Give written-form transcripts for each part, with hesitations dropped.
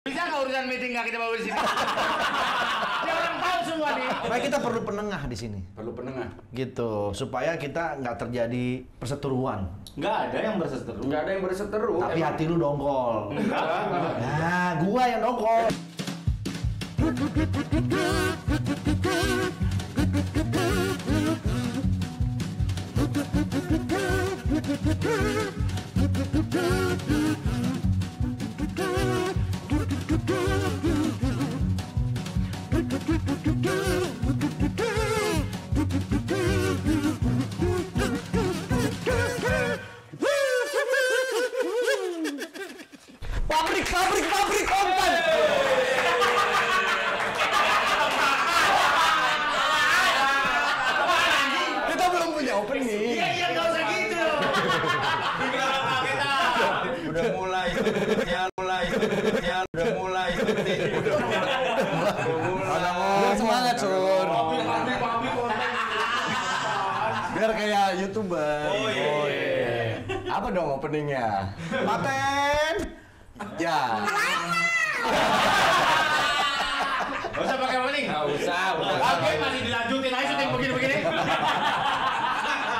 Bisa nggak urusan meeting nggak kita bawa di sini? Dia orang tahu semua nih. Makanya kita perlu penengah di sini. Perlu penengah. Gitu, supaya kita nggak terjadi perseteruan. Nggak ada yang berseteru. Nggak ada yang berseteru. Tapi hati lu dongkol. Nah, gua yang dongkol. Pabrik konten. Kita belum punya opening. Iya, nggak usah gitu. Udah mulai. Biar semangat, Sur. Biar kayak YouTuber. Oh iya. Apa dong openingnya? Paten. Ya. Nggak usah pakai opening. Nggak usah. Oke, masih dilanjutin aja syuting begini-begini.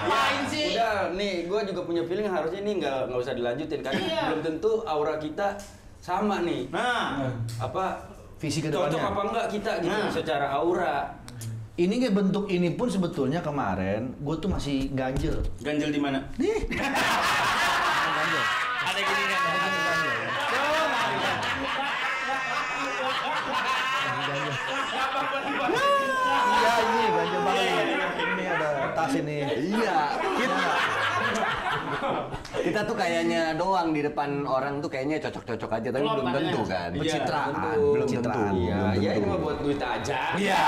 Main sih. Udah, nih, gue juga punya feeling harusnya ini nggak usah dilanjutin karena Iya. belum tentu aura kita sama nih. Nah, Apa Visi cocok kedepannya. apa enggak kita gitu Nah. secara aura. Ini kayak bentuk ini pun sebetulnya kemarin gue tuh masih ganjel. Ganjel di mana? Nih. ada gini kan. Iya ini ganjel banget. Ini ada tas ini. Iya. Kita tuh kayaknya doang di depan orang tuh kayaknya cocok-cocok aja, tapi belum tentu kan. Iya, Pencitraan, belum pencitraan. tentu. Iya, belum ya tentu. ini mah buat duit aja. Iya.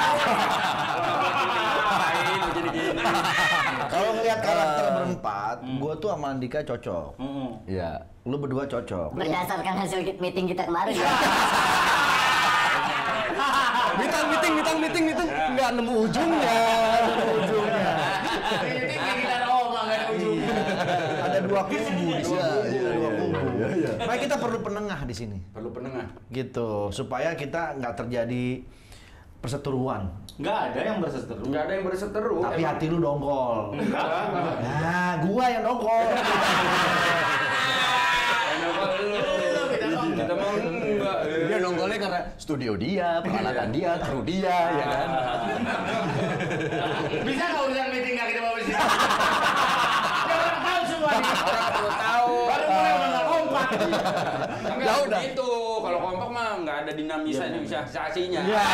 Ngapain begini-gini? Kalau ngelihat karakter berempat, gue tuh sama Andika cocok. Iya. Lu berdua cocok. Berdasarkan hasil meeting kita kemarin ya. Meeting itu nggak nemu ujungnya. Ini kita omong nggak ada ujungnya. Ada dua kubu di sini. Iya, Ada dua iya, kubu. iya. Makanya kita perlu penengah di sini. Perlu penengah. Gitu, supaya kita nggak terjadi perseteruan. Nggak ada yang berseteru. Nggak ada yang berseteru. Tapi Emang- hati lu dongkol. Nah, gua yang dongkol. Kita mau enggak. Dia nongolnya karena studio dia, peralatan dia, kru dia, ya kan. Bisa nggak urusan meeting nggak kita bawa di sini? Dia orang tahu semua nih. Orang perlu tahu. Baru mulai udah nggak kompak. Enggak gitu. Kalau kompak mah nggak ada dinamisasinya. Iya.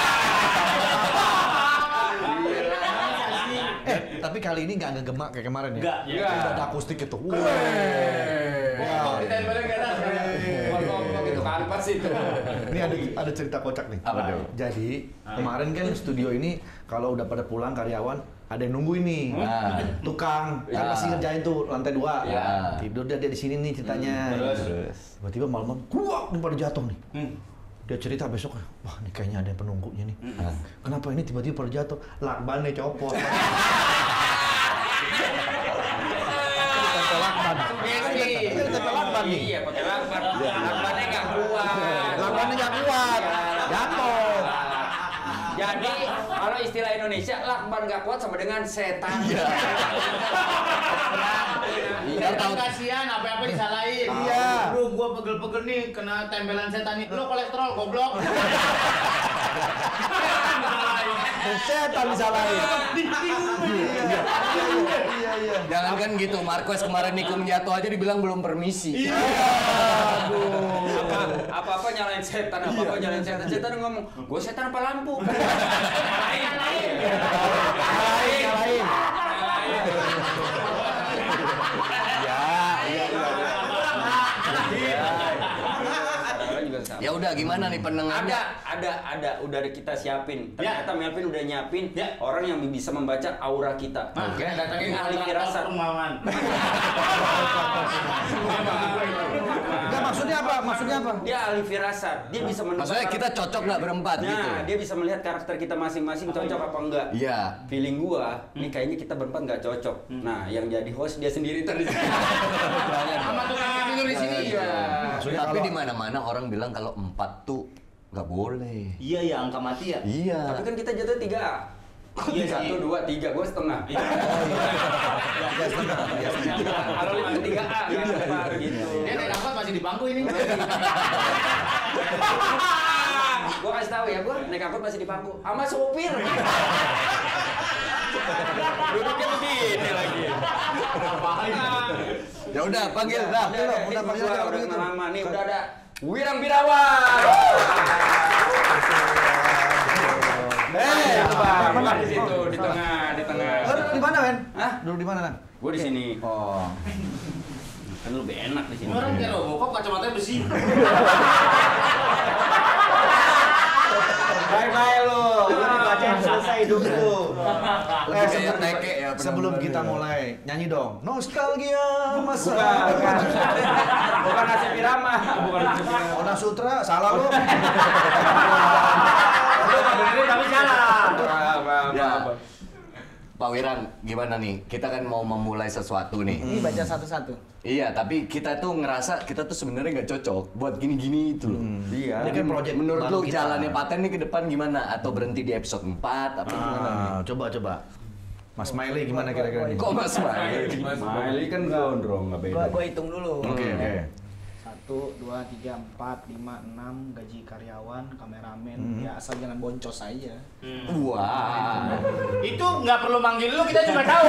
Tapi kali ini nggak ngegemak kayak kemarin ya. Nggak. Iya. Udah ada akustik itu. Kompak ditempelin ke atas. Kompak itu kanvas itu. Ini ada cerita kocak nih. Apa tuh? Jadi kemarin kan studio ini kalau udah pada pulang karyawan ada yang nungguin nih. Nah. Tukang kan Ya. pasti ngerjain tuh lantai 2. Ya. Tidur dia di sini nih ceritanya. Terus. Tiba-tiba malam-malam kuak nih pada jatuh nih. Dia cerita besok, wah ini kayaknya ada yang penunggunya nih. Kenapa ini tiba-tiba pada jatuh? Lakbannya copot. Tempel lakban. Tempel lakban nih. Iya, pakai lakban. Lakbannya nggak kuat. Lakbannya nggak kuat. Jatuh. Jadi kalau istilah Indonesia lakban nggak kuat sama dengan setan. Iya. Biar tahu kasihan apa-apa disalahin. Iya. Bro, gua pegel-pegel nih kena tempelan setan nih. Lo kolesterol goblok. Setan disalahin. Iya. Jangan kan gitu, Marquez kemarin nikung jatuh aja dibilang belum permisi. Apa-apa nyalain setan, apa-apa nyalain setan. Setan ngomong, gue setan apa lampu? Nyalain. Ya udah gimana nih pendengarnya? Ada, udah kita siapin. Ya. Ternyata Melvin udah nyiapin Ya. orang yang bisa membaca aura kita. Oke, datangin ahli firasat. Rumawan. Enggak, maksudnya apa? Maksudnya apa? Dia ahli firasat. Dia bisa menebak. Maksudnya kita cocok nggak berempat Nah, gitu? dia bisa melihat karakter kita masing-masing cocok apa enggak. Iya. Feeling gua, nih kayaknya kita berempat nggak cocok. Nah, yang jadi host dia sendiri tadi. Sama tukang tidur di sini. Iya. maksudnya Tapi kalau- di mana-mana orang bilang kalau 4 tuh nggak boleh. Iya ya, angka mati ya. Iya. Tapi kan kita jatuh 3A. Iya sih. 1, 2, 3, gue setengah. Iya. Kalau 5 3A kan gitu. Dia naik angkot masih di bangku ini. Gue kasih tahu ya, gue naik angkot masih di bangku sama sopir. Duduknya begini lagi. Ya udah panggil dah. Udah panggil aja kalau udah begitu. lama nih, udah ada Wirang Birawan. Mana di situ, di tengah. Duduk di mana, Men? Hah? Duduk di mana, Nan? Gue di sini. Oh. Kan lebih enak di sini. Orang kayak Robocop kacamatanya besi. Bye-bye lo. Dibacain selesai dulu. Kayak teke ya. Sebelum kita mulai, nyanyi dong. Nostalgia masa. Bukan Nasib Irama. Bukan Nasib Irama. Oda Sutra, salah lu. Lu nggak benerin tapi salah. Ya. Pak Wirang, gimana nih? Kita kan mau memulai sesuatu nih. Ini baca satu-satu. Iya, tapi kita tuh ngerasa kita tuh sebenarnya nggak cocok buat gini-gini itu loh. Iya. Ini kan project Menurut baru lu kita. jalannya Paten nih ke depan gimana? Atau berhenti di episode 4 apa gimana? Coba. Mas Smiley gimana kira-kira nih? Kok Mas Smiley? Smiley kan gondrong, nggak beda. Gua hitung dulu. Oke. 1, 2, 3, 4, 5, 6 gaji karyawan, kameramen. Ya asal jangan boncos aja. Wah. Itu nggak perlu manggil lu, kita cuma tahu.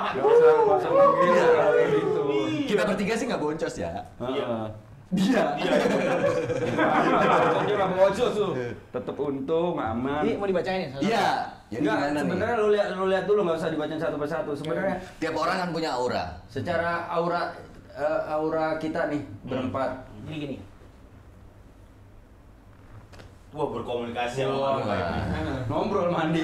Gak usah manggil kalau kayak gitu. Kita bertiga sih nggak boncos ya. Iya. Dia nggak bocor tuh. Tetap untung, aman. Ini mau dibacain ya? satu-satu? Iya. Jadi Enggak, gimana nih? sebenarnya lu lihat dulu, nggak usah dibacain satu persatu. Sebenarnya Tiap orang kan punya aura. secara aura kita nih berempat. Jadi gini. Wah, berkomunikasi sama Wah, orang. Nombrol mandi.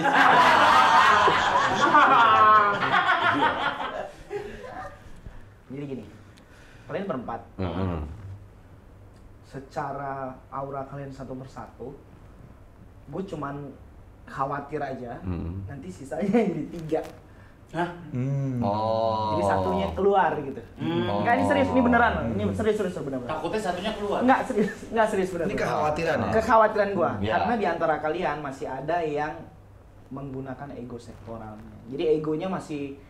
Jadi gini. Kalian berempat. Secara aura kalian satu persatu, gue cuman khawatir aja. Nanti sisanya jadi 3. Hah? Oh. Jadi satunya keluar gitu. Enggak, ini serius, ini beneran loh. Ini serius bener-bener. Takutnya satunya keluar. Enggak serius bener. Ini kekhawatiran ya? Kekhawatiran gua. Ya. Karena di antara kalian masih ada yang menggunakan ego sektoralnya. Jadi egonya masih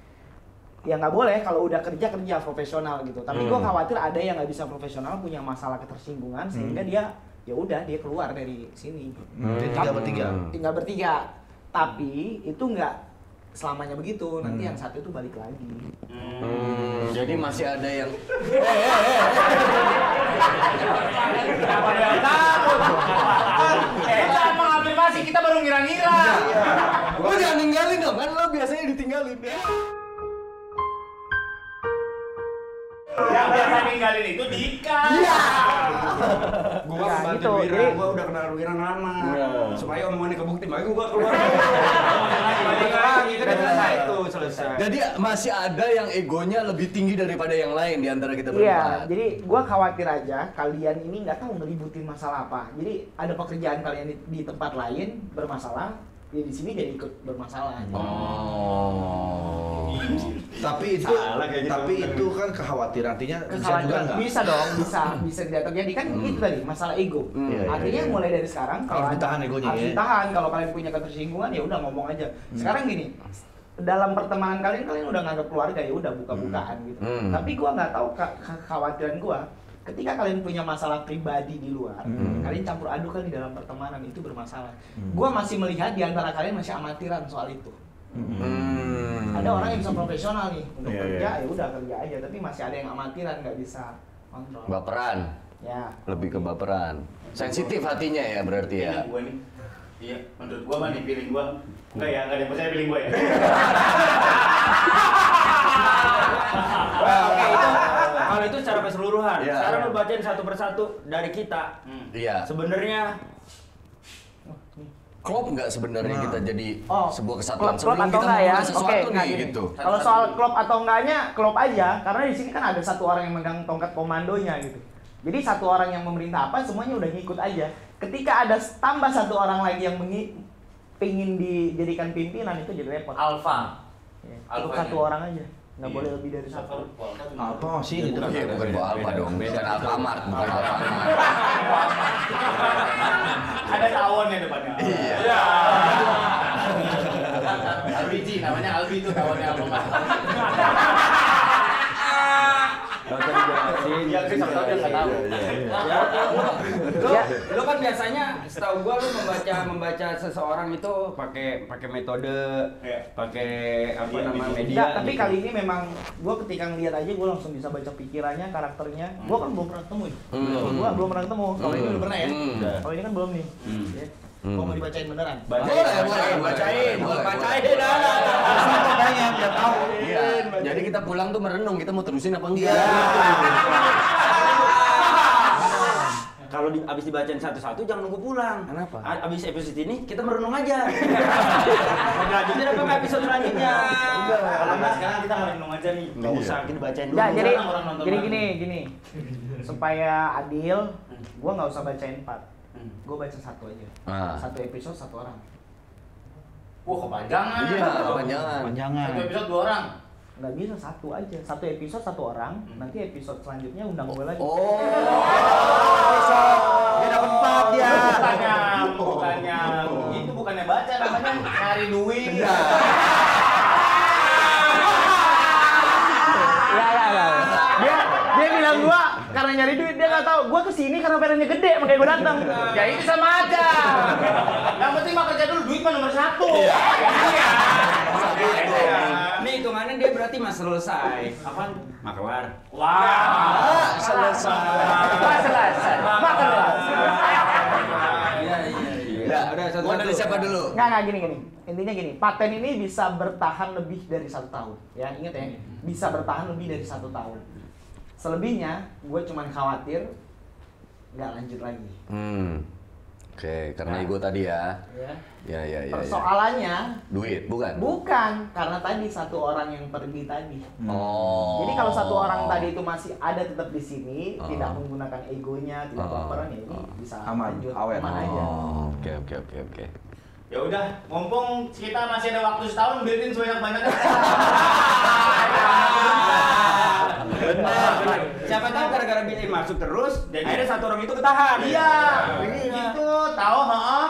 ya nggak boleh kalau udah kerja profesional gitu. Tapi gua khawatir ada yang nggak bisa profesional, punya masalah ketersinggungan sehingga dia ya udah dia keluar dari sini. Tiga bertiga. Tinggal bertiga. Tapi itu nggak selamanya begitu. Nanti yang satu itu balik lagi. Jadi masih ada yang Kenapa ada yang takut? Kita mengafirmasi, kita baru ngira-ngira. Lu jangan ninggalin dong, kan lo biasanya ditinggalin. Yang biasa ninggalin itu Dika. Gua Nah, bantu gitu. Wirang, Jadi- gua udah kenal Wirang lama. Supaya omongannya kebukti, makanya gua keluar. Balik lagi, Udah selesai itu, selesai. Jadi masih ada yang egonya lebih tinggi daripada yang lain di antara kita Iya, berempat. jadi gua khawatir aja kalian ini nggak tahu ngeributin masalah apa. Jadi ada pekerjaan kalian di tempat lain bermasalah, ya di sini jadi ikut bermasalah. Oh. Tapi itu, Salah kayak gitu. tapi itu kan kekhawatiran, artinya bisa juga Kekhawatiran nggak? bisa dong, bisa tidak terjadi kan itu tadi masalah ego. Iya, Artinya iya. mulai dari sekarang Harus ada- ditahan egonya, harus ya. ditahan. Kalau kalian punya ketersinggungan ya udah ngomong aja. Sekarang gini, dalam pertemanan kalian udah nganggap keluarga ya udah buka-bukaan gitu. Tapi gua nggak tahu kekhawatiran gua ketika kalian punya masalah pribadi di luar, kalian campur aduk kan di dalam pertemanan itu bermasalah. Gua masih melihat di antara kalian masih amatiran soal itu. Ada orang yang bisa profesional nih untuk Iya, kerja, iya. ya udah kerja aja, tapi masih ada yang amatiran nggak bisa kontrol. Baperan. Ya. Lebih ke baperan. Sensitif hatinya ya berarti ya. Ini gua nih. Iya, menurut gua mah nih feeling gua. Enggak ya, enggak ada yang percaya feeling gua ya. Oke, itu kalau itu secara keseluruhan. Iya. Sekarang lu bacain satu persatu dari kita. Iya. Sebenarnya Klop nggak sebenarnya kita jadi sebuah kesatuan klop sebelum atau kita enggak ya? memulai sesuatu Oke, nih nggak gini. gitu. Kalau soal klop atau enggaknya, klop aja. Karena di sini kan ada satu orang yang megang tongkat komandonya gitu. Jadi satu orang yang memerintah apa, semuanya udah ngikut aja. Ketika ada tambah satu orang lagi yang pingin dijadikan pimpinan itu jadi repot. Alfa. Ya, Alfanya. cukup satu orang aja. Nggak boleh lebih dari satu. Apa sih ini? Bukan bawa Alfa dong, bukan Alfamart, bukan Alfamart. Ada tawonnya depannya. Iya. Albi namanya Albi itu tawonnya apa Mas? Gak usah dijelasin. Iya, Chris tahu dia nggak tahu. Lu kan biasanya setahu gua lu membaca seseorang itu pakai metode, pakai apa namanya media. Enggak, tapi gitu. kali ini memang gua ketika ngeliat aja gua langsung bisa baca pikirannya, karakternya. Gua kan belum pernah ketemu ya. Gua belum pernah ketemu. Kalau ini udah pernah ya. Kalau ini kan belum nih. Ya. Gua mau dibacain beneran. Boleh, bacain. Makanya biar tahu. Iya. Jadi kita pulang tuh merenung, kita mau terusin apa enggak? Kalau abis dibacain satu-satu jangan nunggu pulang. Kenapa? Abis episode ini kita merenung aja. Lanjutnya apa episode selanjutnya? Kalau nggak sekarang kita merenung aja nih. Nggak usah kita bacain dulu. Ya, jadi Orang nonton jadi bareng. gini. Supaya adil, gua nggak usah bacain 4. Gua baca satu aja. Satu episode satu orang. Wah, kepanjangan. Iya, kepanjangan. Panjangan. Satu episode 2 orang. Nggak bisa satu aja. Satu episode satu orang. Nanti episode selanjutnya undang gue lagi. Oh. Dia dapat 4 dia. Bukannya itu bukannya baca namanya nyari duit. Ya. Dia bilang gua karena nyari duit, dia nggak tahu. Gua kesini karena pengennya gede, makanya gua datang. Ya itu sama aja. Yang penting mah kerja dulu, duit mah nomor 1. Iya. Nih hitungannya dia berarti mas selesai. Apaan? Maklar. Wah, Selesai. Makan. Iya. Udah satu. Mau dari siapa dulu? Nggak gini. Intinya gini, paten ini bisa bertahan lebih dari 1 tahun. Ya, ingat ya, bisa bertahan lebih dari 1 tahun. Selebihnya, gue cuman khawatir nggak lanjut lagi. Oke, karena ego tadi ya. Ya. Persoalannya Duit, bukan? bukan karena tadi satu orang yang pergi tadi. Oh. Jadi kalau satu orang tadi itu masih ada tetap di sini, tidak menggunakan egonya, tidak baperan, ya ini bisa Aman, lanjut, awet. aman aja. Oh, oke. ya udah, mumpung kita masih ada waktu setahun, buildin sebanyak-banyaknya. Benar. Siapa tahu gara-gara Billy masuk terus, Jadi- akhirnya satu orang itu ketahan. Iya, gitu, tahu, heeh.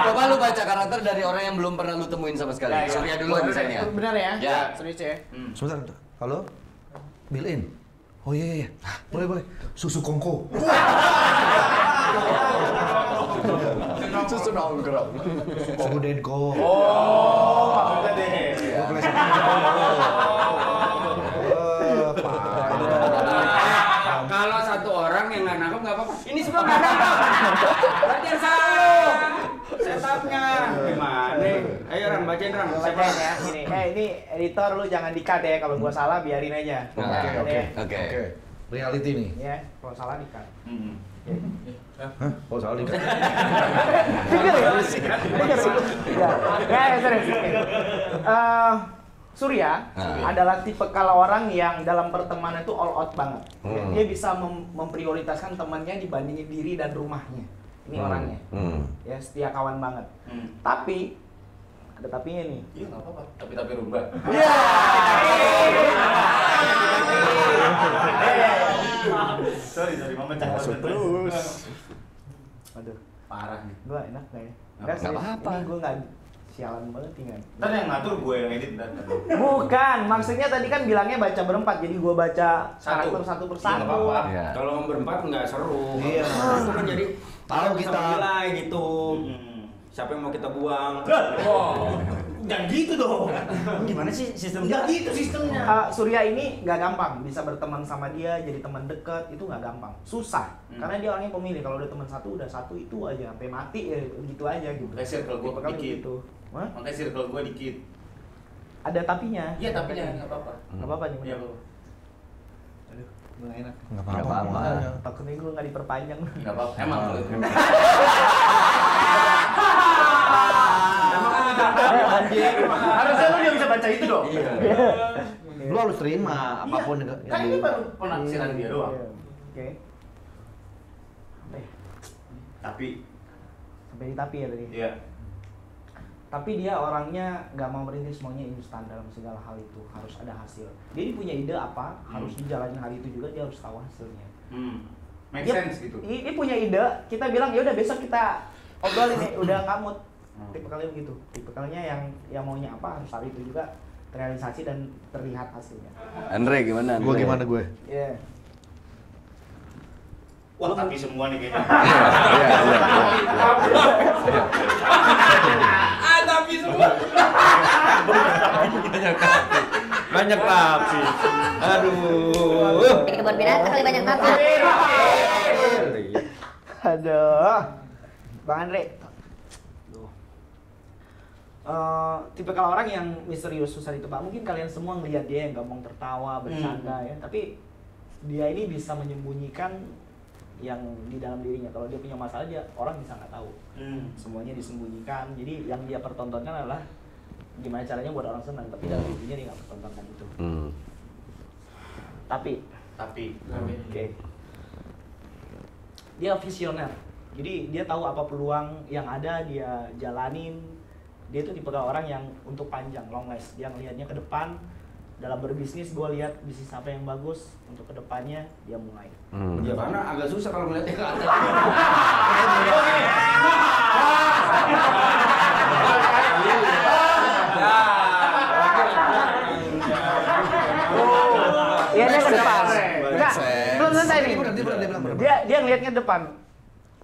Coba lu baca karakter dari orang yang belum pernah lu temuin sama sekali. Ya. Surya dulu misalnya. Benar ya? Ya. Serius ya? Sebentar. Halo? Bill in. Oh iya. Boleh. Susu kongko. Susu nongkrong. Susu denko. Oh, maksudnya deh. Kalau satu orang yang nggak nangkep nggak apa-apa. Ini semua nggak nangkep. Berarti yang salah. Setupnya gimana? Ayo Ram, bacain Ram. Gua Siapa? bacain ya, gini. Ini editor lu jangan di-cut ya, kalau gua salah biarin aja. Oke. Reality nih. Ya, kalau salah di-cut. Hah? Oh salah nih. Dengar ya? Dengar ya? Serius. Surya adalah tipe kalau orang yang dalam pertemanan itu all out banget. Dia bisa memprioritaskan temannya dibandingin diri dan rumahnya. Ini orangnya. Ya, setia kawan banget. Tapi ada tapinya nih. Iya, nggak apa-apa. Tapi rubah. Sorry, mama cakap terus. Aduh, Parah nih. gua enak nggak ya? Nggak serius. apa-apa. Ini gua nggak sialan banget tinggal. Ntar yang ngatur gue yang edit dan. Bukan, maksudnya tadi kan bilangnya baca berempat, jadi gua baca Satu. karakter satu Iya, persatu. nggak apa-apa. Iya. Kalau berempat nggak seru. Iya. Itu kan jadi Tahu bisa kita. menilai gitu. Siapa yang mau kita buang? Jangan gitu dong. Gimana sih sistemnya? Nggak gitu sistemnya. Surya ini nggak gampang bisa berteman sama dia, jadi teman dekat itu nggak gampang, susah. Karena dia orangnya pemilih, kalau udah teman satu udah satu itu aja sampai mati ya gitu aja gitu. Makanya circle gue Tipe kali dikit. gitu. Hah? Makanya circle gue dikit. Ada tapinya. Iya, tapi nggak apa-apa. Nggak apa-apa nih. Iya, apa-apa. Aduh, gue nggak enak. Nggak Nggak apa-apa. Takutnya gue nggak diperpanjang. Nggak apa-apa. Emang boleh. Harusnya lu dia bisa baca itu dong. Iya. Lu harus terima apapun yang Kan ini baru penafsiran dia doang. Oke. Sampai Tapi, sampai di tapi ya tadi. iya. Tapi dia orangnya nggak mau merintis, semuanya instan dalam segala hal itu, harus ada hasil. Dia punya ide apa, harus dijalanin hari itu juga, dia harus tahu hasilnya. Make Dia- sense gitu. Dia punya ide, kita bilang ya udah besok kita obrolin nih, udah nggak mood. Tipikalnya begitu, tipikalnya yang maunya apa harus hari itu juga terrealisasi dan terlihat hasilnya. Andre gimana? Gue gimana gue? Iya. Wah, tapi semua nih kayaknya. Tapi semua. Banyak tapi. Aduh. Di kebun binatang kali banyak tapi. Aduh, Bang Andre. Tipikal orang yang misterius susah ditebak. Mungkin kalian semua ngelihat dia yang gampang tertawa, bercanda ya. Tapi dia ini bisa menyembunyikan yang di dalam dirinya. Kalau dia punya masalah, dia orang bisa nggak tahu. Semuanya disembunyikan. Jadi yang dia pertontonkan adalah gimana caranya buat orang senang. Tapi dalam dirinya dia nggak pertontonkan itu. Tapi oke. Dia visioner. Jadi dia tahu apa peluang yang ada, dia jalanin. Dia itu tipe orang yang untuk panjang, long last. Dia ngelihatnya ke depan. Dalam berbisnis, gue lihat bisnis apa yang bagus untuk kedepannya dia mulai. Ya karena agak susah kalau melihatnya ke atas. Iya dia ke depan. Enggak, belum selesai nih. Dia ngelihatnya ke depan.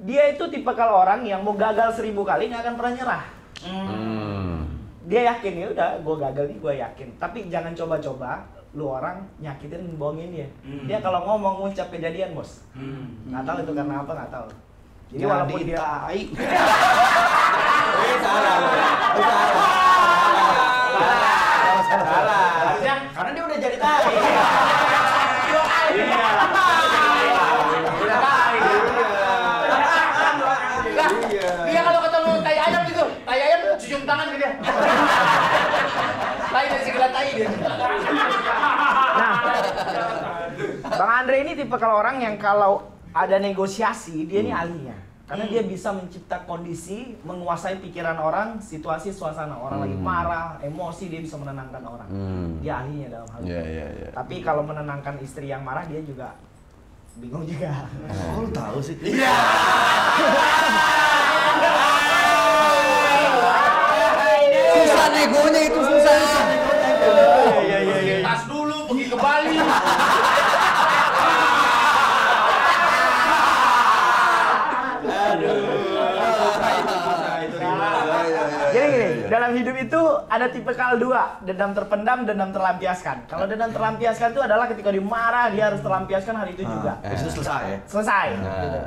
Dia itu tipe orang yang mau gagal 1000 kali nggak akan pernah nyerah. Dia yakin ya udah, gue gagal nih, gue yakin. Tapi jangan coba-coba lu orang nyakitin, bohongin dia. Dia kalau ngomong ngucap kejadian bos. Nggak tahu itu karena apa, nggak tahu. Jadi walaupun dia Salah. Harusnya karena dia udah jadi tai. Dia kalau ketemu tai ayam gitu, tai ayam cium tangan ke dia. Tai dari segala tai dia. Nah, Bang Andre ini tipe orang yang kalau ada negosiasi, dia ini ahlinya. Karena dia bisa mencipta kondisi, menguasai pikiran orang, situasi, suasana. Orang lagi marah, emosi, dia bisa menenangkan orang. Dia ahlinya dalam hal itu. Tapi kalau menenangkan istri yang marah, dia juga bingung juga. Oh, lu tahu sih? Iya. Susah negonya itu susah. Tas dulu pergi ke Bali. Jadi gini, dalam hidup itu ada tipikal dua, dendam terpendam, dendam terlampiaskan. Kalau dendam terlampiaskan itu adalah ketika dia marah, dia harus terlampiaskan hari itu juga. Itu selesai ya? Selesai. Gitu.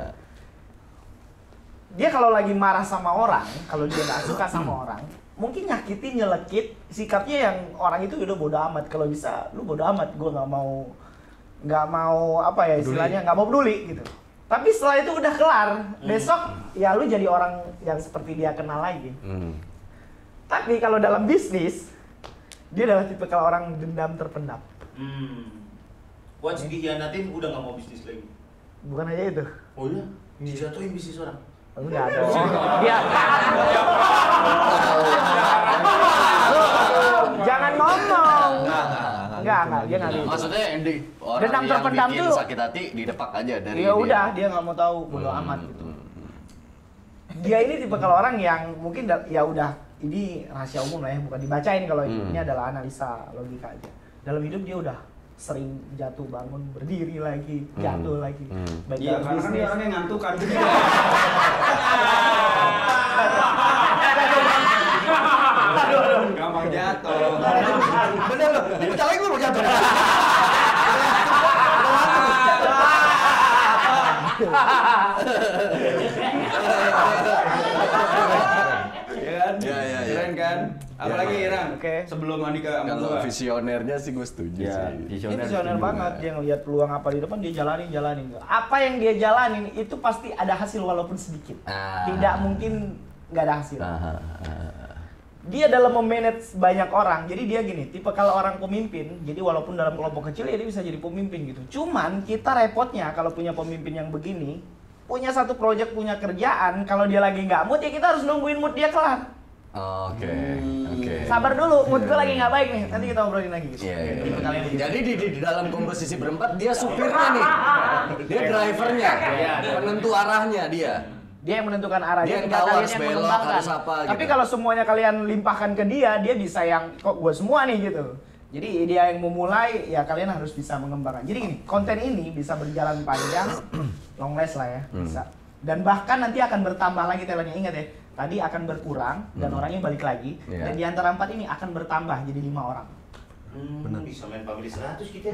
Dia kalau lagi marah sama orang, kalau dia nggak suka sama orang, mungkin nyakitin, nyelekit, sikapnya yang orang itu udah bodo amat. Kalau bisa, lu bodo amat, gue nggak mau apa ya istilahnya, nggak mau peduli gitu. Tapi setelah itu udah kelar, besok ya lu jadi orang yang seperti dia kenal lagi. Tapi kalau dalam bisnis, dia adalah tipe orang dendam terpendam. Once dikhianatin udah nggak mau bisnis lagi. Bukan aja itu. Oh iya? Dijatuhin bisnis orang. Enggak ada. Dia jangan ngomong. Enggak, dia enggak gitu. Maksudnya orang Dendam yang terpendam bikin tuh sakit hati didepak aja dari ya udah, dia nggak mau tahu, bodo amat gitu. Dia ini tipe orang yang mungkin ya udah, ini rahasia umum lah ya, bukan dibacain kalau ini adalah analisa logika aja. Dalam hidup dia udah sering jatuh bangun, berdiri lagi, jatuh lagi. Baik Iya, dalam karena kan dia bisnis. orangnya ngantuk kan. Gampang jatuh. Bener loh, bentar lagi gue mau jatuh. Iya kan? Iya. Keren kan? Apalagi Irang? Oke. Sebelum Andika sama Kalau gua. visionernya sih gue setuju Ya, sih. Dia visioner banget, dia ngelihat peluang apa di depan, dia jalanin. Apa yang dia jalanin itu pasti ada hasil walaupun sedikit. Tidak mungkin nggak ada hasil. Dia dalam memanage banyak orang, jadi dia gini, tipe kalau orang pemimpin, jadi walaupun dalam kelompok kecil ya dia bisa jadi pemimpin gitu. Cuman kita repotnya kalau punya pemimpin yang begini, punya satu proyek, punya kerjaan, kalau dia lagi nggak mood ya kita harus nungguin mood dia kelar. Oke. Sabar dulu, mood gue lagi nggak baik nih. Nanti kita obrolin lagi. Iya. Kalian begitu. Jadi di dalam komposisi berempat dia supirnya nih. Dia drivernya. Penentu arahnya dia. Dia yang menentukan arahnya, Dia yang tinggal tahu kalian harus yang belok, mengembangkan. harus apa, Tapi gitu. kalau semuanya kalian limpahkan ke dia bisa yang kok gue semua nih gitu. Jadi dia yang memulai, ya kalian harus bisa mengembangkan. Jadi gini, konten ini bisa berjalan panjang, long last lah ya, bisa. Dan bahkan nanti akan bertambah lagi talentnya, ingat ya. Tadi akan berkurang dan orangnya balik lagi. Iya. Dan di antara 4 ini akan bertambah jadi 5 orang. Bisa main family 100 kita.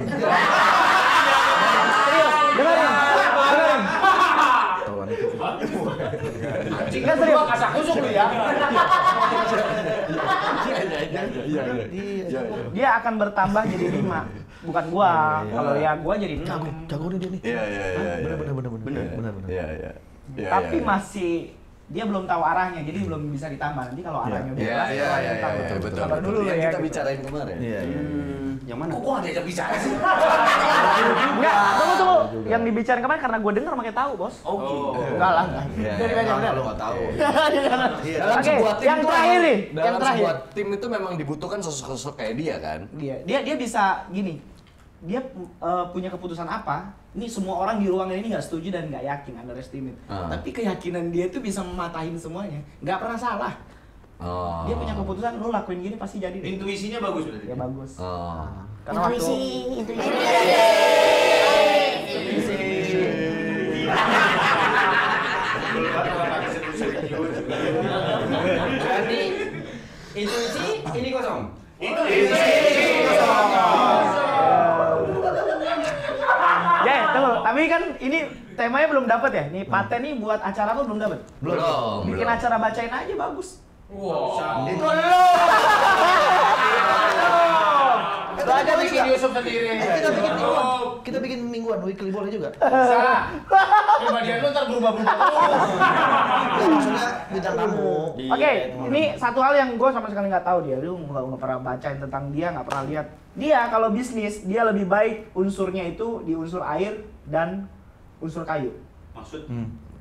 Serius, dengerin. Enggak serius. Gua kasak kusuk lu ya. Dia akan bertambah jadi 5. Bukan gua. Kalau ya gua jadi 6. Jago nih dia nih. Iya. Bener. Iya. Tapi masih dia belum tahu arahnya, jadi belum bisa ditambah. Nanti kalau arahnya udah jelas, Iya, baru ditambah. betul. Sabar dulu Yang ya. kita gitu. bicarain kemarin. Iya. Yang mana? Kok gua ada yang bicara sih? Enggak, tunggu. Yang dibicarain kemarin karena gue denger makanya tahu, Bos. Oh gitu. Enggak lah, enggak. Iya, Jadi aja bener. Kalau nggak tahu. Dalam Oke, sebuah tim yang tuh terakhir emang- nih, dalam yang terakhir. sebuah tim itu memang dibutuhkan sosok-sosok kayak dia kan. Dia bisa gini. Dia punya keputusan apa? Ini semua orang di ruangan ini nggak setuju dan nggak yakin, underestimate. Tapi keyakinan dia tuh bisa mematahin semuanya. Nggak pernah salah. Oh. Dia punya keputusan, lo lakuin gini pasti jadi deh. Intuisinya bagus berarti. Ya bagus. Oh. Karena waktu Intuisi. Berarti intuisi ini kosong. Ya, tunggu. Tapi kan ini temanya belum dapat ya. Nih paten nih buat acara apa belum dapat? Belum. Bikin acara bacain aja bagus. Itu lo. Itu aja bikin Yusuf sendiri. Kita bikin mingguan, weekly boleh juga. Salah. Pribadian lu ntar berubah-ubah terus. Maksudnya bintang tamu. Oke, ini satu hal yang gue sama sekali nggak tahu dia. Lu nggak pernah bacain tentang dia, nggak pernah lihat. Dia kalau bisnis, dia lebih baik unsurnya itu di unsur air dan unsur kayu. Maksud?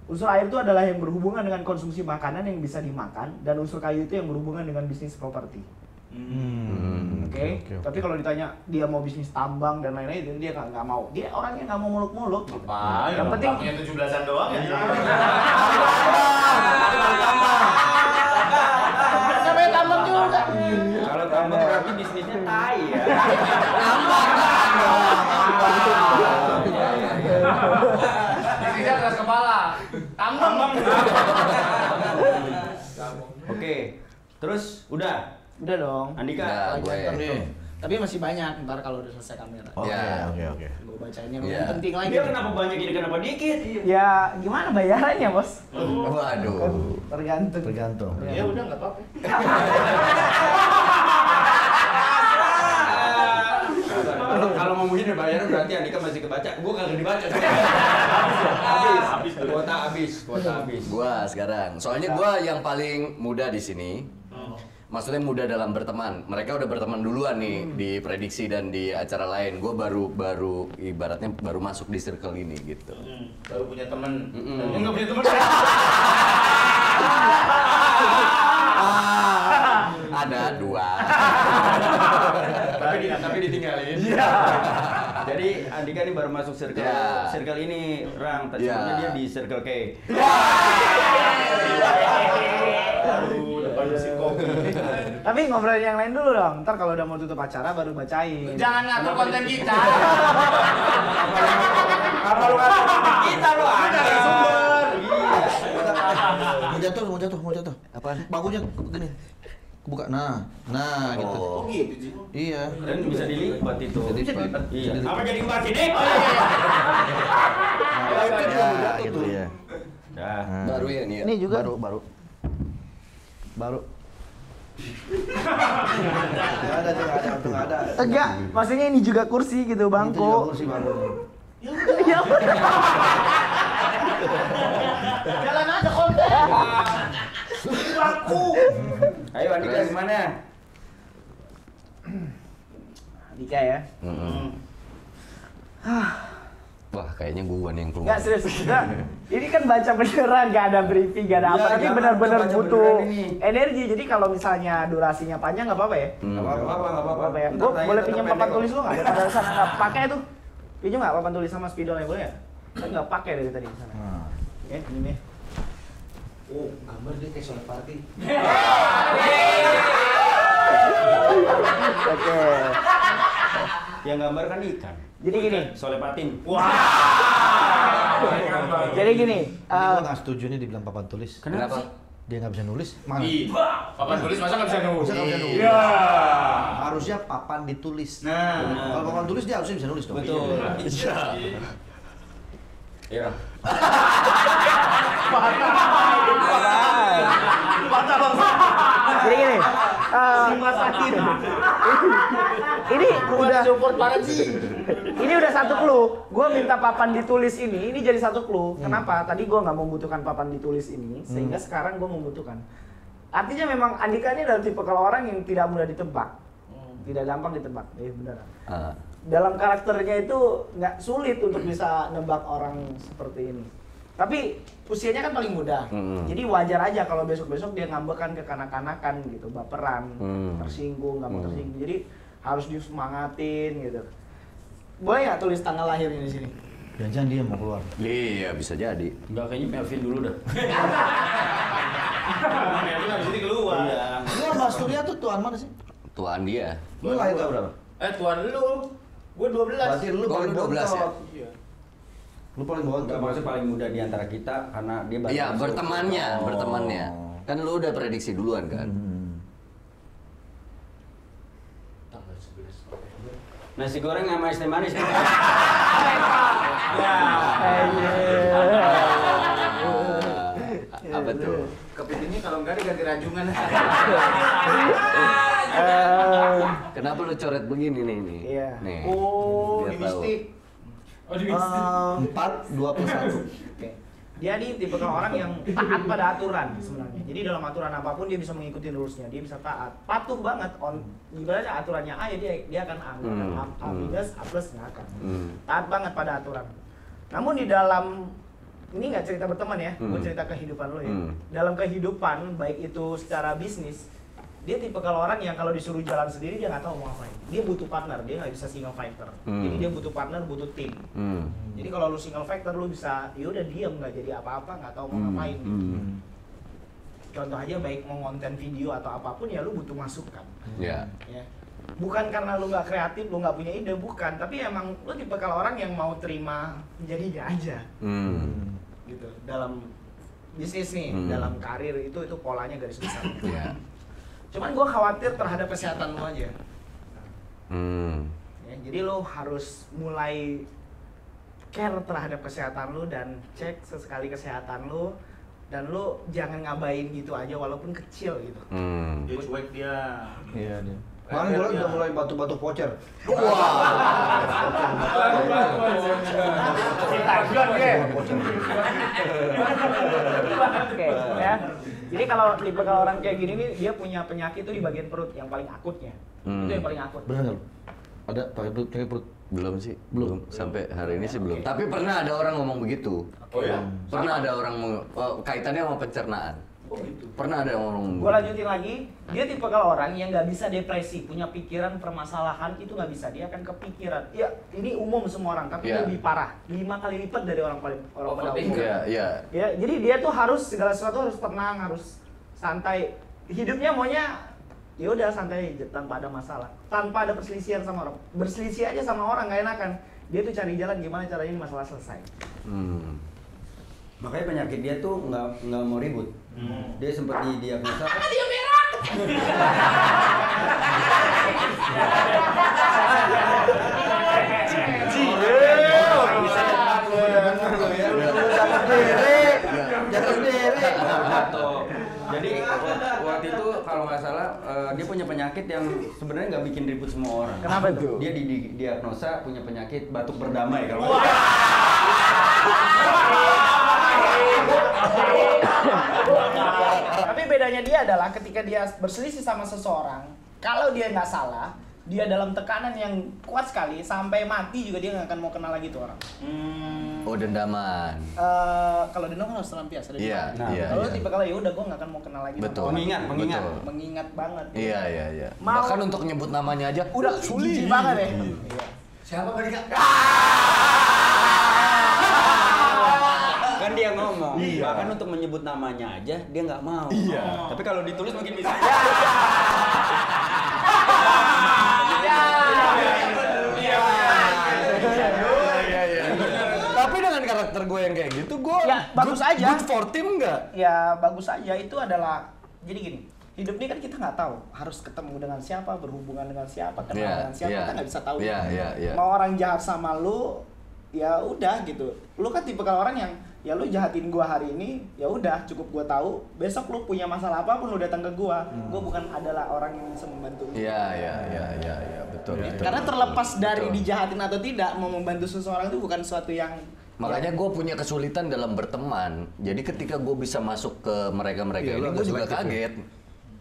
Unsur air itu adalah yang berhubungan dengan konsumsi makanan yang bisa dimakan, dan unsur kayu itu yang berhubungan dengan bisnis properti. Oke. Tapi kalau ditanya dia mau bisnis tambang dan lain-lain, itu dia nggak mau. Dia orangnya nggak mau muluk-muluk. Gitu. Apa? Yang penting punya 17-an doang ya. sampai tambang juga. Kalau tambah berarti bisnisnya tai ya. Bisnisnya keras kepala. Tambang. Oke. Terus udah. Udah dong. Andika. Udah, gue. Tuh. Tapi masih banyak ntar kalau udah selesai kamera. Oke. Gue bacainnya Iya. lebih penting lagi. Dia kenapa banyak ini kenapa dikit? Ya gimana bayarannya, Bos? Waduh. Tergantung. Ya udah nggak apa-apa. Kalau ngomongin bayaran berarti Andika masih kebaca. Gua kagak dibaca. Habis. Kuota habis. Gua sekarang. Soalnya gua yang paling muda di sini. Maksudnya muda dalam berteman. Mereka udah berteman duluan nih di prediksi dan di acara lain. Gua baru ibaratnya baru masuk di circle ini gitu. Baru punya teman. Enggak punya teman. Ada 2. Tapi ditinggalin. Jadi Andika ini baru masuk circle Ya. circle ini Rang. Tadi Ya. sebelumnya dia di circle K. Depan mesin kopi. Tapi ngobrolin yang lain dulu dong. Ntar kalau udah mau tutup acara baru bacain. Jangan ngatur konten kita. Apa lu ngatur kita lu ada sumber. Mau jatuh. Apaan? Bagunya begini. Buka. Nah gitu. Oh gitu sih. Iya. Dan bisa dilipat itu. Iya. Apa jadi bahas ini? Ya, gitu ya. Dah. Baru ya nih. Ini juga Baru. Nggak ada. enggak, maksudnya ini juga kursi gitu, Itu juga bangku. kursi baru. Ya udah. Jalan aja konten. Bangku. Ayo Andika gimana? Dika ya. Wah, wah kayaknya gue yang keluar. Nggak serius, nggak. Ini kan baca beneran, nggak ada briefing, nggak ada apa. Ini benar-benar butuh energi. Jadi kalau misalnya durasinya panjang nggak apa-apa ya? Nggak apa-apa. Ya. Gue boleh pinjam papan tulis lo nggak? Daripada sana nggak pakai tuh. Pinjam nggak papan tulis sama spidolnya boleh ya? Kan nggak pakai dari tadi sana. Ya, ini. Oh, gambar dia kayak soal party. Oke. Yang gambar kan ikan. Jadi gini. Solepatin. Jadi gini. Gue nggak setuju nih dibilang papan tulis. Kenapa? Dia nggak bisa nulis. Mana? Papan tulis masa nggak bisa nulis? Masa nggak bisa nulis? Iya. Harusnya papan ditulis. Nah. Kalau papan tulis dia harusnya bisa nulis dong. Betul. Iya. Iya. Jadi gini. Ini udah support banget sih. Ini udah satu clue. Gue minta papan ditulis ini jadi satu clue. Kenapa? Tadi gue nggak membutuhkan papan ditulis ini, sehingga sekarang gue membutuhkan. Artinya memang Andika ini adalah tipe kalau orang yang tidak mudah ditebak, tidak gampang ditebak. Beneran. Dalam karakternya itu nggak sulit untuk bisa nebak orang seperti ini. Tapi usianya kan paling muda, jadi wajar aja kalau besok-besok dia ngambekkan kekanak-kanakan gitu, baperan, tersinggung, nggak mau tersinggung. Jadi harus disemangatin gitu. Boleh nggak tulis tanggal lahirnya di sini? Jangan-jangan dia mau keluar. Iya bisa jadi. Enggak, kayaknya Melvin dulu dah. Melvin habis ini keluar. Iya. Lu sama Surya tuh tuan mana sih? Tuan dia. Lu lahir tahun berapa? Tuan lu. Gue 12. Berarti lu Gua paling 12 ya? bontot. Iya. Lu paling bontot. Enggak, maksudnya paling muda di antara kita karena dia baru Iya masuk. bertemannya, bertemannya. Kan lu udah prediksi duluan kan? Tanggal 11 November. Nasi goreng sama es teh manis. Apa tuh? Kepitingnya kalau enggak diganti ranjungan. Kenapa lu coret begini nih? Iya. Nih. Oh, biar di tahu. mistik. Oh, di mistik. 4, 2 plus 1. Oke. Dia nih tipe orang yang taat pada aturan sebenarnya. Jadi dalam aturan apapun dia bisa mengikuti rulesnya, dia bisa taat, patuh banget. Ibaratnya aturannya A ya dia akan A, A minus, A plus nggak akan. Taat banget pada aturan. Namun di dalam ini nggak cerita berteman ya, gue cerita kehidupan lo ya. Dalam kehidupan baik itu secara bisnis, dia tipe orang yang kalau disuruh jalan sendiri dia nggak tahu mau ngapain. Dia butuh partner, dia nggak bisa single fighter. Jadi dia butuh partner, butuh tim. Jadi kalau lu single fighter lu bisa, ya udah diam nggak jadi apa-apa, nggak tahu mau ngapain. Contoh aja baik mau konten video atau apapun ya lu butuh masukan. Iya. Ya. Bukan karena lu nggak kreatif, lu nggak punya ide, bukan. Tapi emang lu tipe orang yang mau terima jadinya aja. Gitu. Dalam bisnis nih, dalam karir itu polanya garis besar. Iya. Cuman gue khawatir terhadap kesehatan lu aja. Ya, jadi lu harus mulai care terhadap kesehatan lu dan cek sesekali kesehatan lu, dan lu jangan ngabain gitu aja walaupun kecil gitu. Dia cuek dia. Iya dia. Kemarin gue udah mulai batuk-batuk voucher. Oke, ya. Jadi kalau tipe orang kayak gini nih, dia punya penyakit itu di bagian perut yang paling akutnya. Itu yang paling akut. Bener nggak lu? Ada pakai perut? Belum sih, belum. Sampai hari ini sih belum. Tapi pernah ada orang ngomong begitu. Oh ya? Pernah ada orang kaitannya sama pencernaan. Oh gitu. Pernah ada yang ngomong. Gue lanjutin lagi, dia tipe orang yang nggak bisa depresi, punya pikiran permasalahan itu nggak bisa, dia akan kepikiran. Ya ini umum semua orang, tapi Yeah. lebih parah, 5 kali lipat dari orang pada umum. Iya, iya. Ya, jadi dia tuh harus segala sesuatu harus tenang, harus santai. Hidupnya maunya ya udah santai tanpa ada masalah, tanpa ada perselisihan sama orang. Berselisih aja sama orang nggak enakan. Dia tuh cari jalan gimana caranya ini masalah selesai. Makanya penyakit dia tuh nggak mau ribut. Dia sempat didiagnosa. Dia merah. Jadi waktu itu kalau nggak salah dia punya penyakit yang sebenarnya nggak bikin ribut semua orang. Kenapa tuh? Dia didiagnosa punya penyakit batuk berdamai kalau. Tapi bedanya dia adalah ketika dia berselisih sama seseorang, kalau dia nggak salah, dia dalam tekanan yang kuat sekali sampai mati juga dia nggak akan mau kenal lagi tuh orang. Oh, dendaman. Kalau dendam kan harus selampias. Iya, iya. Kalau iya. tipe kalau ya udah gue nggak akan mau kenal lagi. Betul. Sama Mengingat, orang. mengingat. Betul. Mengingat banget. Iya, iya, iya. Mau- Bahkan untuk nyebut namanya aja Udah sulit banget ya. Iya. Siapa tadi Kak? Kan dia ngomong, bahkan untuk menyebut namanya aja dia nggak mau. Tapi kalau ditulis mungkin bisa. Tapi dengan karakter gue yang kayak gitu, gue Ya, bagus aja. Good for team nggak? Ya bagus aja, itu adalah jadi gini, hidup ini kan kita nggak tahu harus ketemu dengan siapa, berhubungan dengan siapa, kenal Iya, dengan siapa, iya. kita nggak bisa tahu. Iya, iya, iya. Mau orang jahat sama lu, ya udah gitu. Lu kan tipe kalau orang yang ya lu jahatin gua hari ini, ya udah cukup gua tahu. Besok lu punya masalah apapun lu datang ke gua, gua bukan adalah orang yang bisa membantu lu. Iya, iya, iya, iya, iya, betul. betul, Karena betul, terlepas betul. dari dijahatin atau tidak, mau membantu seseorang itu bukan suatu yang Makanya gue punya kesulitan dalam berteman. Jadi ketika gue bisa masuk ke mereka-mereka Iya, ini, lu gue agak juga selektif ya? kaget.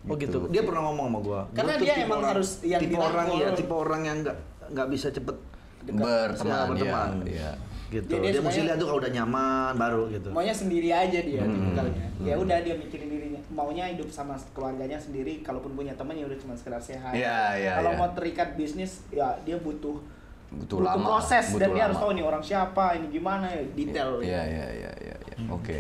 Oh gitu. Dia pernah ngomong sama gua. Karena Gua tuh dia tipe emang orang- harus yang tipe orang dirangkul. ya, tipe orang yang nggak bisa cepet Berteman, berteman. ya. Gitu. Jadi Dia dia mesti sebenarnya- lihat tuh kalau udah nyaman baru gitu. maunya sendiri aja dia tipikalnya. Ya udah dia mikirin dirinya. Maunya hidup sama keluarganya sendiri. Kalaupun punya teman ya udah cuma sekedar sehat. Iya, iya, Kalau iya. mau terikat bisnis ya dia butuh Lama, proses butuh dan dia harus lama. tahu nih orang siapa, ini gimana ya, detail. Iya, iya, iya, iya, iya. Oke.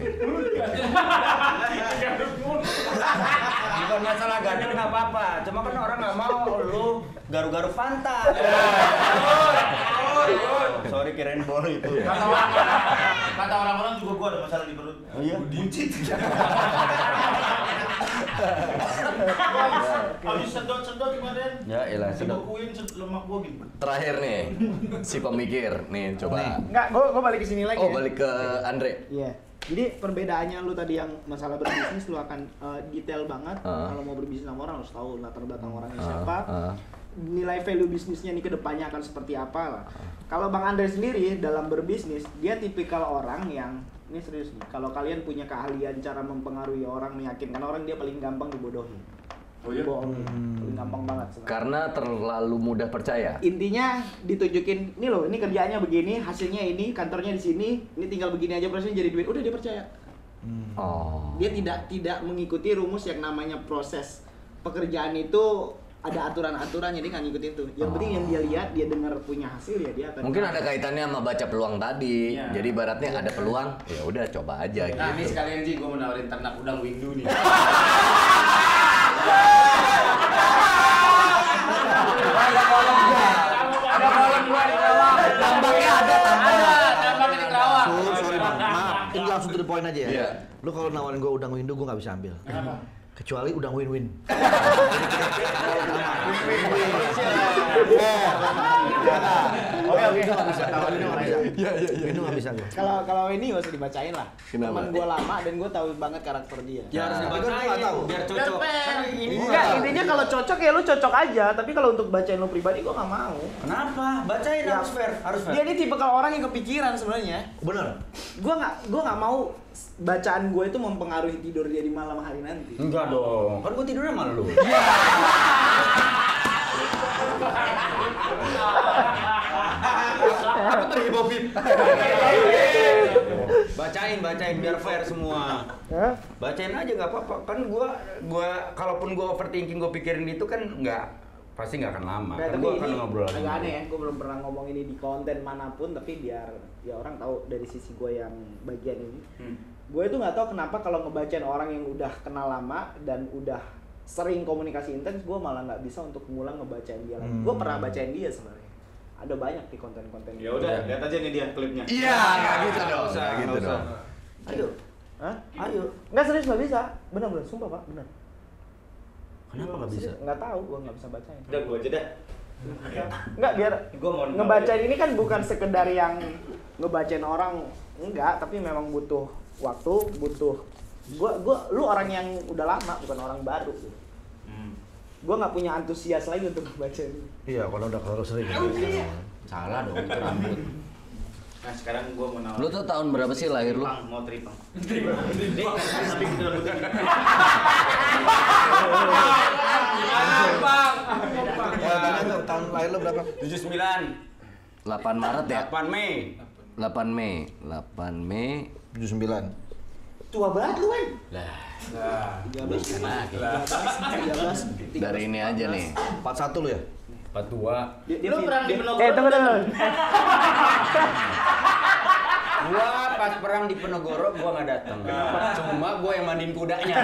Bukan masalah gandeng nggak apa-apa, cuma kan orang nggak mau lu garu-garu pantat. Sorry kirain bol itu. Kata orang-orang juga gua ada masalah di perut. Oh iya? Buncit. Habis sedot-sedot kemarin. Ya elah sedot. Dibekuin lemak gua gitu. Terakhir nih, si pemikir. Nih, coba. Enggak, gua balik ke sini lagi. Oh, ya. balik ke Andre. Iya. Jadi perbedaannya lu tadi yang masalah berbisnis lu akan detail banget. Kalau mau berbisnis sama orang harus tahu latar belakang orangnya siapa. Nilai value bisnisnya nih ke depannya akan seperti apa lah. Kalau Bang Andre sendiri dalam berbisnis, dia tipikal orang yang ini serius nih. Kalau kalian punya keahlian cara mempengaruhi orang, meyakinkan orang, dia paling gampang dibodohi. Oh iya? Dibohongin. Paling gampang banget sebenarnya. Karena terlalu mudah percaya. Intinya ditunjukin, ini loh, ini kerjaannya begini, hasilnya ini, kantornya di sini, ini tinggal begini aja prosesnya jadi duit. Udah dia percaya. Oh. Dia tidak mengikuti rumus yang namanya proses pekerjaan itu ada aturan-aturannya, dia nggak ngikutin tuh. Yang penting yang dia lihat, dia dengar punya hasil ya dia akan. Mungkin ada kaitannya sama baca peluang tadi. Iya. Jadi ibaratnya ada peluang, ya udah coba aja Nah, ini gitu. sekalian Ji, gua mau nawarin ternak udang windu nih. Ada kolam gua di Kerawang. Tambaknya ada, Tambaknya di Kerawang. Sorry bang, maaf. Ini langsung to the point aja ya. Iya. Lu kalau nawarin gua udang windu, gua nggak bisa ambil. Kecuali udang win-win. Oke, itu nggak bisa. Kalau ini nggak bisa. Ini nggak bisa gua. Kalau ini nggak usah dibacain lah. Kenapa? Teman gue lama dan gue tahu banget karakter dia. Ya harus Nah, tapi kan gua nggak tahu. dibacain biar cocok. Kan ini Enggak, intinya kalau cocok ya lu cocok aja, tapi kalau untuk bacain lu pribadi gue nggak mau. Kenapa? Bacain Ya. harus fair, harus fair. Dia ini tipe kalau orang yang kepikiran sebenarnya. Bener. Gue nggak mau bacaan gue itu mempengaruhi tidur dia di malam hari nanti. Enggak dong. Kan gua tidurnya malu. Aku terhibopin. Bacain biar fair semua. Hah? Bacain aja nggak apa-apa. Kan gua kalaupun gua overthinking gua pikirin itu kan pasti nggak akan lama. Nah, Kan tapi gua ini akan ngobrol lagi. agak aneh ya, gue belum pernah ngomong ini di konten manapun, tapi biar ya orang tahu dari sisi gue yang bagian ini. Gue itu nggak tahu kenapa kalau ngebacain orang yang udah kenal lama dan udah sering komunikasi intens, gue malah nggak bisa untuk ngulang ngebacain dia lagi. Gue pernah bacain dia sebenarnya. Ada banyak di konten-konten. Ya udah, lihat aja nih dia klipnya. Iya, nggak gitu dong. usah, Nggak gitu nggak usah. dong. Ayo. Hah? Ayo. Nggak serius nggak bisa. Bener, sumpah pak, bener. Kenapa nggak bisa? Serius, nggak tahu, gue nggak bisa bacain. Udah gua aja dah. Enggak, biar Gua mau ngebacain ini kan bukan sekedar yang ngebacain orang, enggak, tapi memang butuh waktu, butuh lu orang yang udah lama, bukan orang baru gitu. Gua nggak punya antusias lagi untuk ngebaca ini. Iya, kalau udah kalau sering. Salah dong itu rambut. Nah, sekarang gua mau nawarin. Lu tuh tahun berapa sih lahir lu? Tripang, mau tripang. Tapi kita rambutnya. Tanya tuh, tahun lahir lo berapa? 79. 8 Maret ya? 8 Mei. 8 Mei 79. Tua banget lu, Wen. lah 13. dari ini aja nih 41 lo ya? 42. Lu perang di Penogoro. tunggu. Gua pas perang di Penogoro gua nggak datang. Cuma gua yang mandiin kudanya.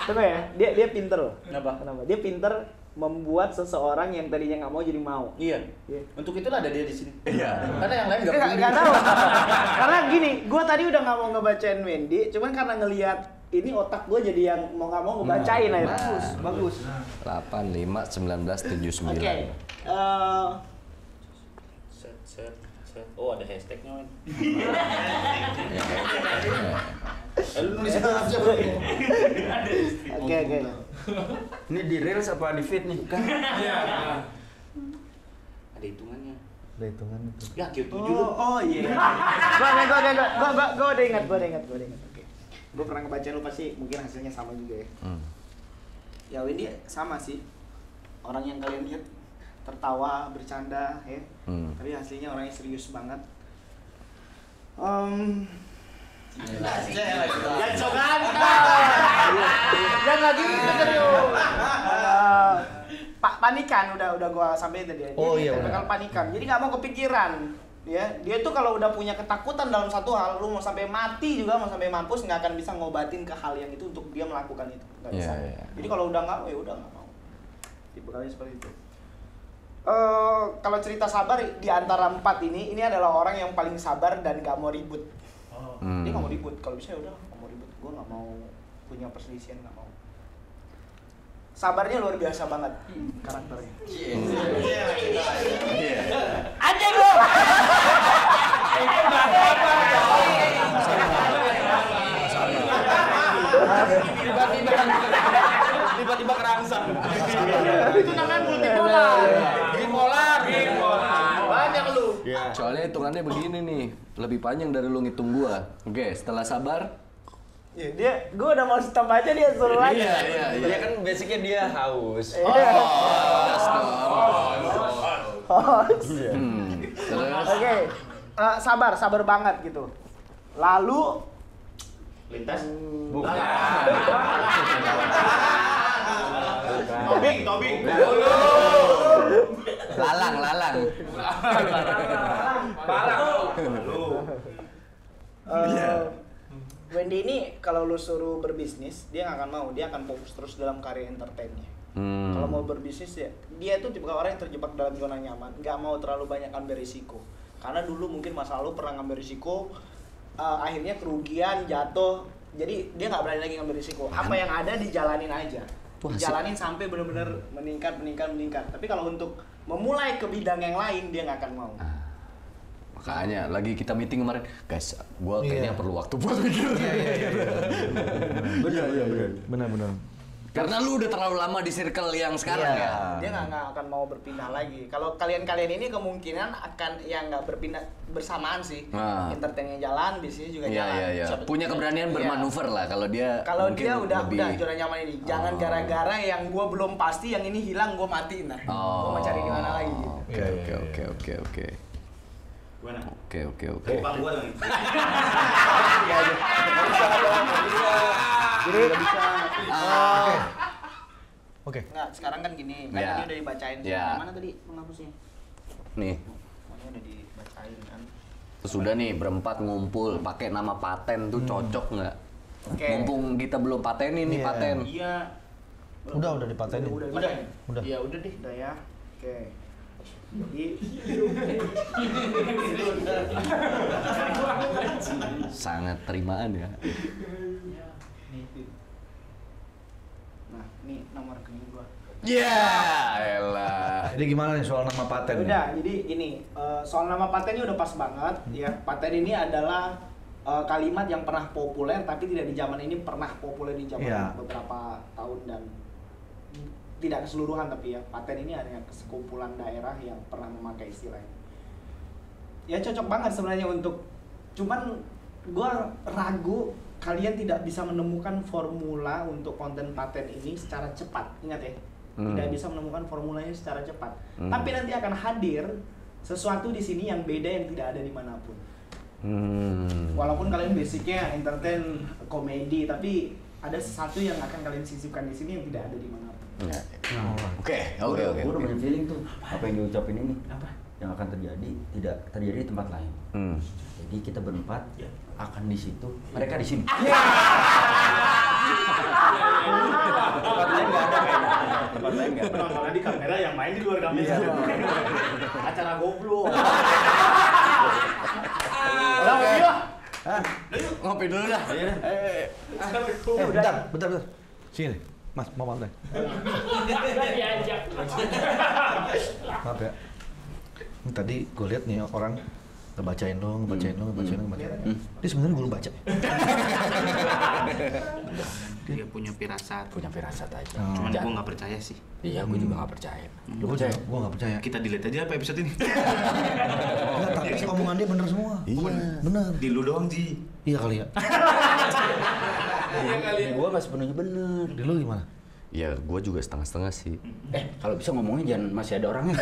Tunggu ya. Dia pinter loh. Kenapa? Dia pinter membuat seseorang yang tadinya nggak mau jadi mau. Iya. Untuk itulah ada dia di sini. iya Karena yang lain nggak peduli. Nggak tahu. Karena gini, gue tadi udah nggak mau ngebacain Wendy, cuman karena ngelihat ini otak gue jadi yang mau nggak mau ngebacain aja. Bagus. 8 5 19 79 Oke. Set. Oh, ada hashtagnya, men. Lu nulis apa? Oke. Ini di reels apa di feed nih? Kan? Ada hitungannya. Ada hitungan itu. Ya, Q7 lu. Oh iya. Gue udah ingat. Oke. Gue pernah ngebacain lu pasti mungkin hasilnya sama juga ya. Ya Wendy sama sih. Orang yang kalian lihat tertawa, bercanda, ya. Tapi hasilnya orangnya serius banget. Jangan so ganteng. Jangan lagi gitu serius. Panikan udah gua sampein tadi. Oh, iya, bakal panikan. Jadi nggak mau kepikiran. Ya, dia tuh kalau udah punya ketakutan dalam satu hal, lu mau sampai mati juga, mau sampai mampus, nggak akan bisa ngobatin ke hal yang itu untuk dia melakukan itu. Nggak bisa. Iya. Jadi kalau udah nggak mau, ya udah nggak mau. Tipe kalian seperti itu. Kalau cerita sabar di antara 4 ini adalah orang yang paling sabar dan nggak mau ribut. Dia nggak mau ribut. Kalau bisa udah nggak mau ribut. Gue nggak mau punya perselisihan, nggak mau. Sabarnya luar biasa banget karakternya. Anjing lu. Tiba-tiba kerangsang. Itu namanya multipolar. Bipolar. Banyak lu. soalnya hitungannya begini nih lebih panjang dari lu ngitung gua. Oke, setelah sabar Gue udah mau stop aja dia suruh lagi. iya Dia kan basicnya dia haus. terus Oke. Sabar banget gitu. Lalu Lintas. Tobing. lalang Wendy ini kalau lu suruh berbisnis, dia nggak akan mau. Dia akan fokus terus dalam karya entertainnya. Kalau mau berbisnis ya, dia tuh tipe orang yang terjebak dalam zona nyaman, nggak mau terlalu banyak ambil risiko. Karena dulu mungkin masa lalu pernah ngambil risiko, akhirnya kerugian, jatuh. Jadi dia nggak berani lagi ngambil risiko. Apa yang ada dijalanin aja. Dijalanin sampai benar-benar meningkat. Tapi kalau untuk memulai ke bidang yang lain, dia nggak akan mau. makanya lagi kita meeting kemarin guys gua kayaknya perlu waktu buat mikir Benar. karena lu udah terlalu lama di circle yang sekarang ya Dia nggak akan mau berpindah lagi. Kalau kalian ini kemungkinan akan yang nggak berpindah bersamaan sih. Entertainnya jalan, bisnisnya juga jalan. Iya. Punya keberanian bermanuver lah kalau dia. Kalau mungkin dia udah lebih... zona nyaman ini. Jangan gara-gara yang gua belum pasti, yang ini hilang gua matiin nah. Gua mau cari di mana lagi gitu. Oke. Gimana? Oke. Bang gua dong. Jadi Oke. Nggak, sekarang kan gini, kan Ya. tadi udah dibacain. Ya. Mana tadi penghapusnya? Nih, Semuanya udah dibacain kan. terus udah nih berempat ngumpul pakai nama paten tuh cocok nggak? Oke. Mumpung kita belum patenin nih Iya. paten. Iya. Udah dipatenin. Udah. Udah. Ya udah deh, udah ya. Oke. Jadi Sangat terimaan ya. nah, ini nomor rekening gua. Ya, elah. Jadi gimana nih soal nama paten? Udah, jadi gini, soal nama patennya udah pas banget ya. Paten ini adalah kalimat yang pernah populer tapi tidak di zaman ini, pernah populer di zaman beberapa tahun dan tidak keseluruhan, tapi ya paten ini hanya sekumpulan daerah yang pernah memakai istilah ini. Ya cocok banget sebenarnya untuk, cuman gua ragu kalian tidak bisa menemukan formula untuk konten paten ini secara cepat. Ingat ya, tidak bisa menemukan formulanya secara cepat. Tapi nanti akan hadir sesuatu di sini yang beda yang tidak ada dimanapun. Walaupun kalian basicnya entertain, komedi, tapi ada sesuatu yang akan kalian sisipkan di sini yang tidak ada dimanapun. Oke. Gue udah punya feeling tuh apa yang diucapin ini. Apa? Yang akan terjadi tidak terjadi di tempat lain. Jadi kita berempat akan di situ, mereka di sini. Tempat lain nggak ada kayaknya. Tempat lain nggak ada. Malah di kamera yang main di luar kamera. Acara goblok. Ngopi dulu dah. Bentar. Sini, Mas, mau maaf deh. Maaf ya. Ini tadi gue lihat nih orang ngebacain lo. Dia sebenarnya guru baca. Dia punya firasat. Punya firasat aja. Cuman gue nggak percaya sih. Iya, gue juga nggak percaya. Lu percaya? Gue nggak percaya. Kita delete aja apa episode ini? Enggak, tapi omongan dia bener semua. Iya. Bener. Di lu doang, Ji. Iya kali ya. Gue nggak sepenuhnya bener. Di lu gimana? Ya, gue juga setengah-setengah sih. Kalau bisa ngomongnya jangan masih ada orangnya.